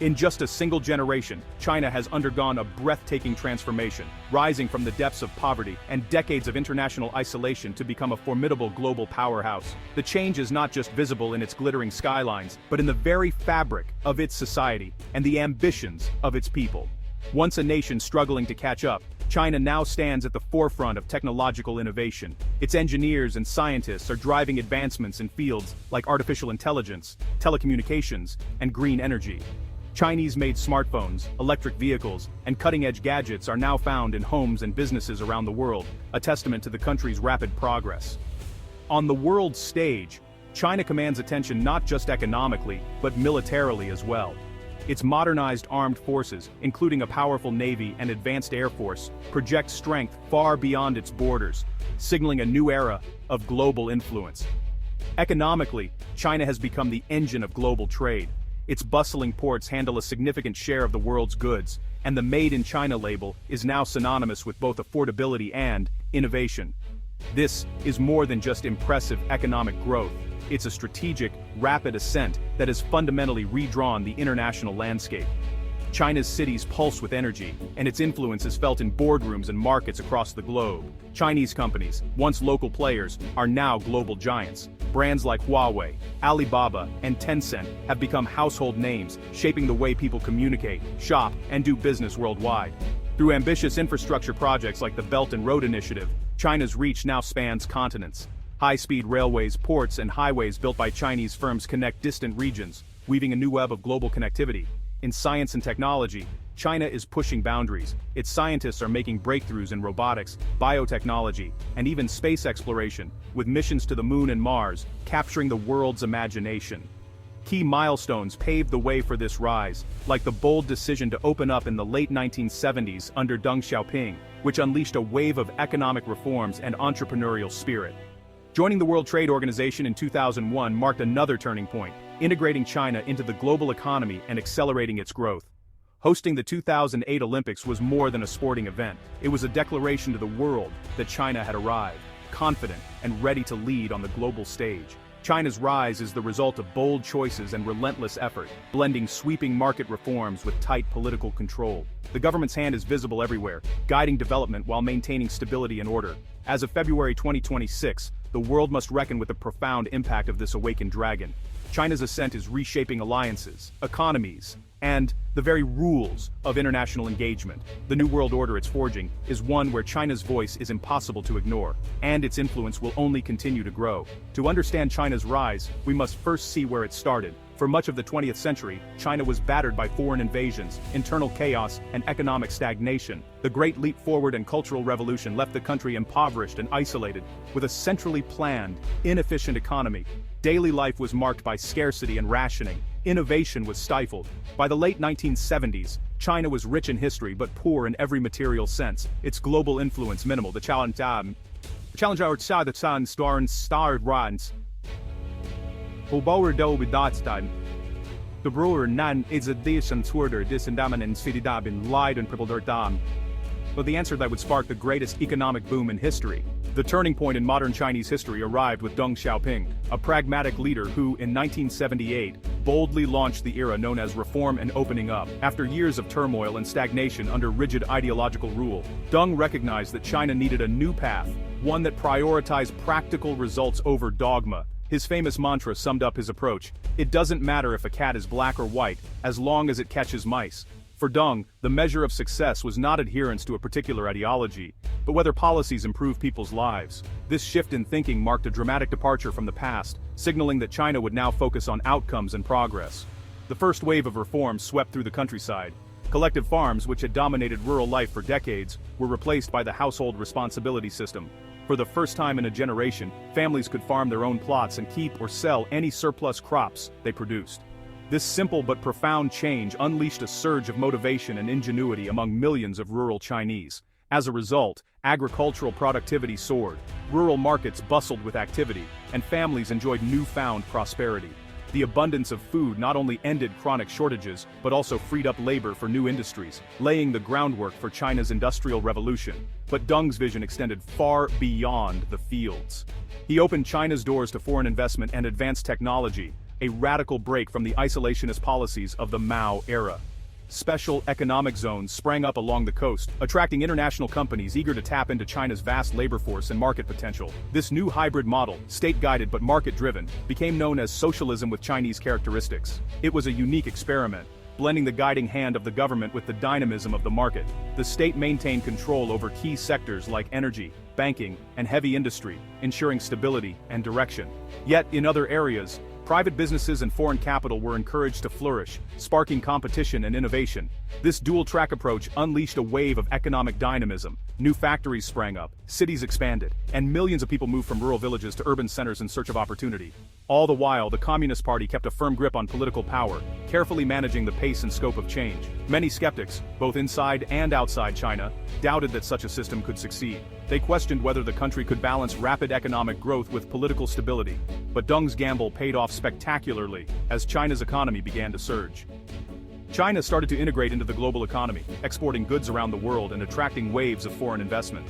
In just a single generation, China has undergone a breathtaking transformation, rising from the depths of poverty and decades of international isolation to become a formidable global powerhouse. The change is not just visible in its glittering skylines, but in the very fabric of its society and the ambitions of its people. Once a nation struggling to catch up, China now stands at the forefront of technological innovation. Its engineers and scientists are driving advancements in fields like artificial intelligence, telecommunications, and green energy. Chinese-made smartphones, electric vehicles, and cutting-edge gadgets are now found in homes and businesses around the world, a testament to the country's rapid progress. On the world stage, China commands attention not just economically, but militarily as well. Its modernized armed forces, including a powerful navy and advanced air force, project strength far beyond its borders, signaling a new era of global influence. Economically, China has become the engine of global trade. Its bustling ports handle a significant share of the world's goods, and the Made in China label is now synonymous with both affordability and innovation. This is more than just impressive economic growth. It's a strategic, rapid ascent that has fundamentally redrawn the international landscape. China's cities pulse with energy, and its influence is felt in boardrooms and markets across the globe. Chinese companies, once local players, are now global giants. Brands like Huawei, Alibaba, and Tencent have become household names, shaping the way people communicate, shop, and do business worldwide. Through ambitious infrastructure projects like the Belt and Road Initiative, China's reach now spans continents. High-speed railways, ports, and highways built by Chinese firms connect distant regions, weaving a new web of global connectivity. In science and technology, China is pushing boundaries. Its scientists are making breakthroughs in robotics, biotechnology, and even space exploration, with missions to the Moon and Mars, capturing the world's imagination. Key milestones paved the way for this rise, like the bold decision to open up in the late 1970s under Deng Xiaoping, which unleashed a wave of economic reforms and entrepreneurial spirit. Joining the World Trade Organization in 2001 marked another turning point, integrating China into the global economy and accelerating its growth. Hosting the 2008 Olympics was more than a sporting event. It was a declaration to the world that China had arrived, confident and ready to lead on the global stage. China's rise is the result of bold choices and relentless effort, blending sweeping market reforms with tight political control. The government's hand is visible everywhere, guiding development while maintaining stability and order. As of February 2026, the world must reckon with the profound impact of this awakened dragon. China's ascent is reshaping alliances, economies, and the very rules of international engagement. The new world order it's forging is one where China's voice is impossible to ignore, and its influence will only continue to grow. To understand China's rise, we must first see where it started. For much of the 20th century, China was battered by foreign invasions, internal chaos, and economic stagnation. The Great Leap Forward and Cultural Revolution left the country impoverished and isolated, with a centrally planned, inefficient economy. Daily life was marked by scarcity and rationing. Innovation was stifled. By the late 1970s, China was rich in history but poor in every material sense. Its global influence minimal. The challenge outside the sun star runs. The brewer nan is a decent sworder disendamen sididabin lied and pribalderdam. But the answer that would spark the greatest economic boom in history. The turning point in modern Chinese history arrived with Deng Xiaoping, a pragmatic leader who, in 1978, boldly launched the era known as reform and opening up. After years of turmoil and stagnation under rigid ideological rule, Deng recognized that China needed a new path, one that prioritized practical results over dogma. His famous mantra summed up his approach: it doesn't matter if a cat is black or white, as long as it catches mice. For Deng, the measure of success was not adherence to a particular ideology, but whether policies improve people's lives. This shift in thinking marked a dramatic departure from the past, signaling that China would now focus on outcomes and progress. The first wave of reforms swept through the countryside. Collective farms, which had dominated rural life for decades, were replaced by the household responsibility system. For the first time in a generation, families could farm their own plots and keep or sell any surplus crops they produced. This simple but profound change unleashed a surge of motivation and ingenuity among millions of rural Chinese. As a result, agricultural productivity soared, rural markets bustled with activity, and families enjoyed newfound prosperity. The abundance of food not only ended chronic shortages, but also freed up labor for new industries, laying the groundwork for China's industrial revolution. But Deng's vision extended far beyond the fields. He opened China's doors to foreign investment and advanced technology, a radical break from the isolationist policies of the Mao era. Special economic zones sprang up along the coast, attracting international companies eager to tap into China's vast labor force and market potential. This new hybrid model, state-guided but market-driven, became known as socialism with Chinese characteristics. It was a unique experiment, blending the guiding hand of the government with the dynamism of the market. The state maintained control over key sectors like energy, banking, and heavy industry, ensuring stability and direction. Yet, in other areas, private businesses and foreign capital were encouraged to flourish, sparking competition and innovation. This dual-track approach unleashed a wave of economic dynamism. New factories sprang up, cities expanded, and millions of people moved from rural villages to urban centers in search of opportunity. All the while, the Communist Party kept a firm grip on political power, carefully managing the pace and scope of change. Many skeptics, both inside and outside China, doubted that such a system could succeed. They questioned whether the country could balance rapid economic growth with political stability. But Deng's gamble paid off spectacularly as China's economy began to surge. China started to integrate into the global economy, exporting goods around the world and attracting waves of foreign investment.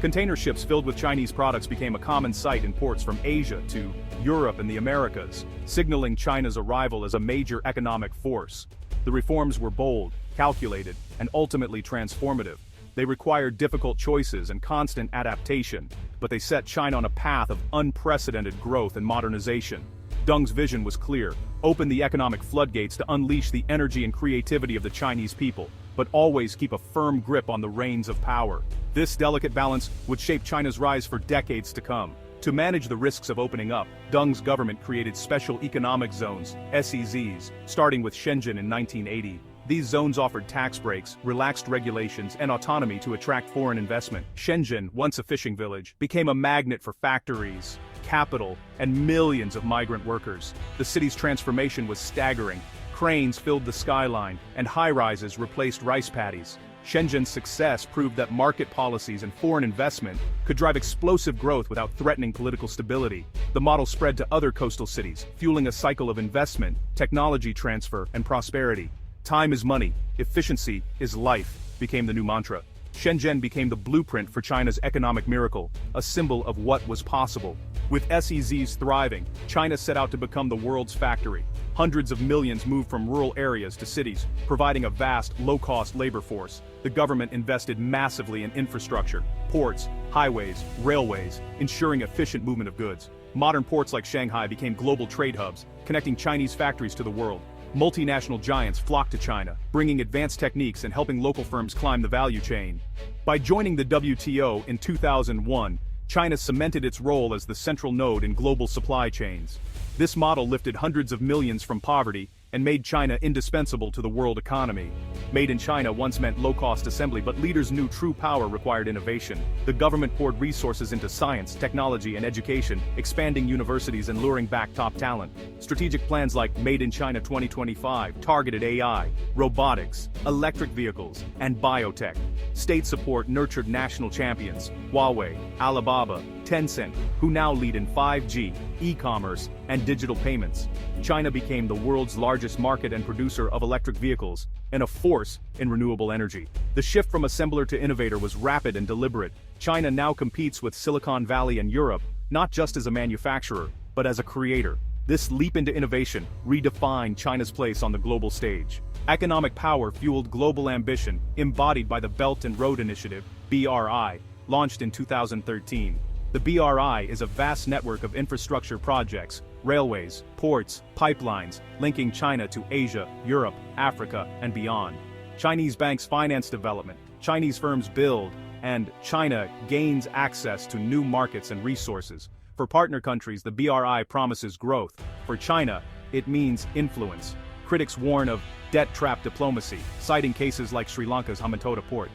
Container ships filled with Chinese products became a common sight in ports from Asia to Europe and the Americas, signaling China's arrival as a major economic force. The reforms were bold, calculated, and ultimately transformative. They required difficult choices and constant adaptation, but they set China on a path of unprecedented growth and modernization. Deng's vision was clear: open the economic floodgates to unleash the energy and creativity of the Chinese people, but always keep a firm grip on the reins of power. This delicate balance would shape China's rise for decades to come. To manage the risks of opening up, Deng's government created special economic zones, SEZs, starting with Shenzhen in 1980. These zones offered tax breaks, relaxed regulations, and autonomy to attract foreign investment. Shenzhen, once a fishing village, became a magnet for factories, capital, and millions of migrant workers. The city's transformation was staggering. Cranes filled the skyline, and high-rises replaced rice paddies. Shenzhen's success proved that market policies and foreign investment could drive explosive growth without threatening political stability. The model spread to other coastal cities, fueling a cycle of investment, technology transfer, and prosperity. Time is money, efficiency is life, became the new mantra. Shenzhen became the blueprint for China's economic miracle, a symbol of what was possible. With SEZs thriving, China set out to become the world's factory. Hundreds of millions moved from rural areas to cities, providing a vast, low-cost labor force. The government invested massively in infrastructure, ports, highways, railways, ensuring efficient movement of goods. Modern ports like Shanghai became global trade hubs, connecting Chinese factories to the world. Multinational giants flocked to China, bringing advanced techniques and helping local firms climb the value chain. By joining the WTO in 2001, China cemented its role as the central node in global supply chains. This model lifted hundreds of millions from poverty and made China indispensable to the world economy. Made in China once meant low-cost assembly, but leaders knew true power required innovation. The government poured resources into science, technology, and education, expanding universities and luring back top talent. Strategic plans like Made in China 2025 targeted AI, robotics, electric vehicles, and biotech. State support nurtured national champions: Huawei, Alibaba, Tencent, who now lead in 5G, e-commerce, and digital payments. China became the world's largest market and producer of electric vehicles, and a force in renewable energy. The shift from assembler to innovator was rapid and deliberate. China now competes with Silicon Valley and Europe, not just as a manufacturer, but as a creator. This leap into innovation redefined China's place on the global stage. Economic power fueled global ambition, embodied by the Belt and Road Initiative, BRI, launched in 2013. The BRI is a vast network of infrastructure projects, railways, ports, pipelines, linking China to Asia, Europe, Africa, and beyond. Chinese banks finance development, Chinese firms build, and China gains access to new markets and resources. For partner countries, the BRI promises growth. For China, it means influence. Critics warn of debt trap diplomacy, citing cases like Sri Lanka's Hambantota port.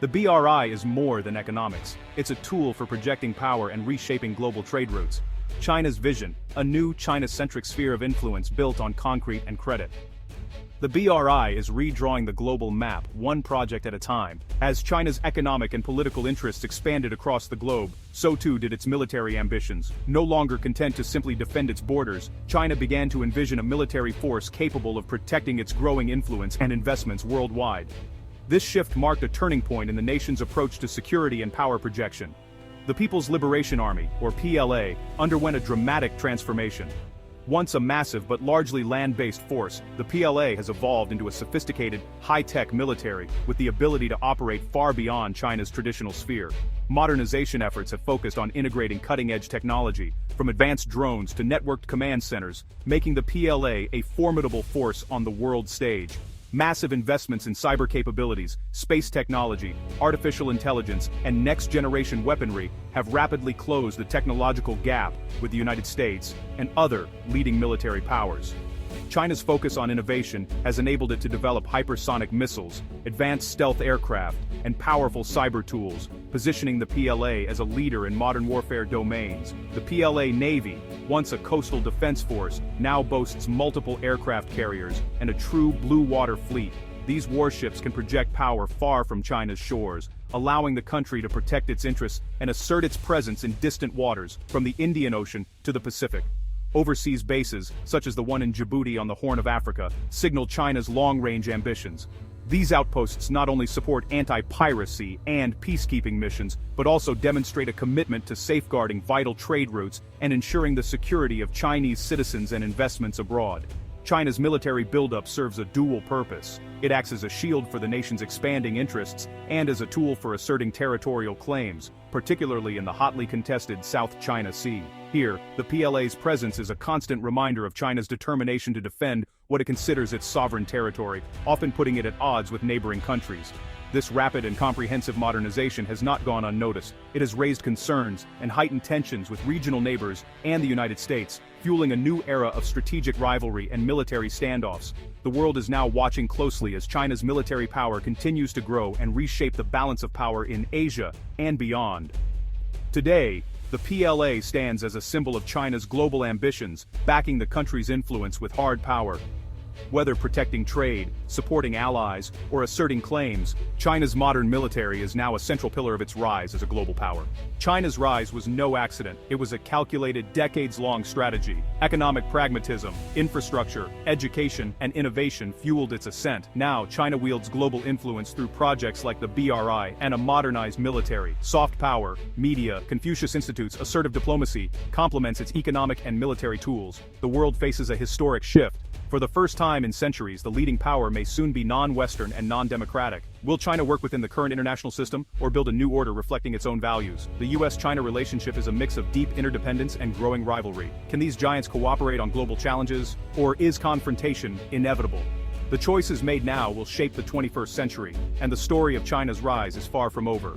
The BRI is more than economics. It's a tool for projecting power and reshaping global trade routes. China's vision, a new China-centric sphere of influence built on concrete and credit. The BRI is redrawing the global map, one project at a time. As China's economic and political interests expanded across the globe, so too did its military ambitions. No longer content to simply defend its borders, China began to envision a military force capable of protecting its growing influence and investments worldwide. This shift marked a turning point in the nation's approach to security and power projection. The People's Liberation Army, or PLA, underwent a dramatic transformation. Once a massive but largely land-based force, the PLA has evolved into a sophisticated, high-tech military with the ability to operate far beyond China's traditional sphere. Modernization efforts have focused on integrating cutting-edge technology, from advanced drones to networked command centers, making the PLA a formidable force on the world stage. Massive investments in cyber capabilities, space technology, artificial intelligence, and next-generation weaponry have rapidly closed the technological gap with the United States and other leading military powers. China's focus on innovation has enabled it to develop hypersonic missiles, advanced stealth aircraft, and powerful cyber tools, positioning the PLA as a leader in modern warfare domains. The PLA Navy, once a coastal defense force, now boasts multiple aircraft carriers and a true blue water fleet. These warships can project power far from China's shores, allowing the country to protect its interests and assert its presence in distant waters, from the Indian Ocean to the Pacific. Overseas bases, such as the one in Djibouti on the Horn of Africa, signal China's long-range ambitions. These outposts not only support anti-piracy and peacekeeping missions, but also demonstrate a commitment to safeguarding vital trade routes and ensuring the security of Chinese citizens and investments abroad. China's military buildup serves a dual purpose. It acts as a shield for the nation's expanding interests and as a tool for asserting territorial claims, particularly in the hotly contested South China Sea. Here, the PLA's presence is a constant reminder of China's determination to defend what it considers its sovereign territory, often putting it at odds with neighboring countries. This rapid and comprehensive modernization has not gone unnoticed. It has raised concerns and heightened tensions with regional neighbors and the United States, fueling a new era of strategic rivalry and military standoffs. The world is now watching closely as China's military power continues to grow and reshape the balance of power in Asia and beyond. Today, the PLA stands as a symbol of China's global ambitions, backing the country's influence with hard power. Whether protecting trade, supporting allies, or asserting claims, China's modern military is now a central pillar of its rise as a global power. China's rise was no accident. It was a calculated, decades-long strategy. Economic pragmatism, infrastructure, education, and innovation fueled its ascent. Now, China wields global influence through projects like the BRI and a modernized military. Soft power, media, Confucius Institutes, assertive diplomacy complements its economic and military tools. The world faces a historic shift. For the first time in centuries, the leading power may soon be non-Western and non-democratic. Will China work within the current international system, or build a new order reflecting its own values? The US-China relationship is a mix of deep interdependence and growing rivalry. Can these giants cooperate on global challenges, or is confrontation inevitable? The choices made now will shape the 21st century, and the story of China's rise is far from over.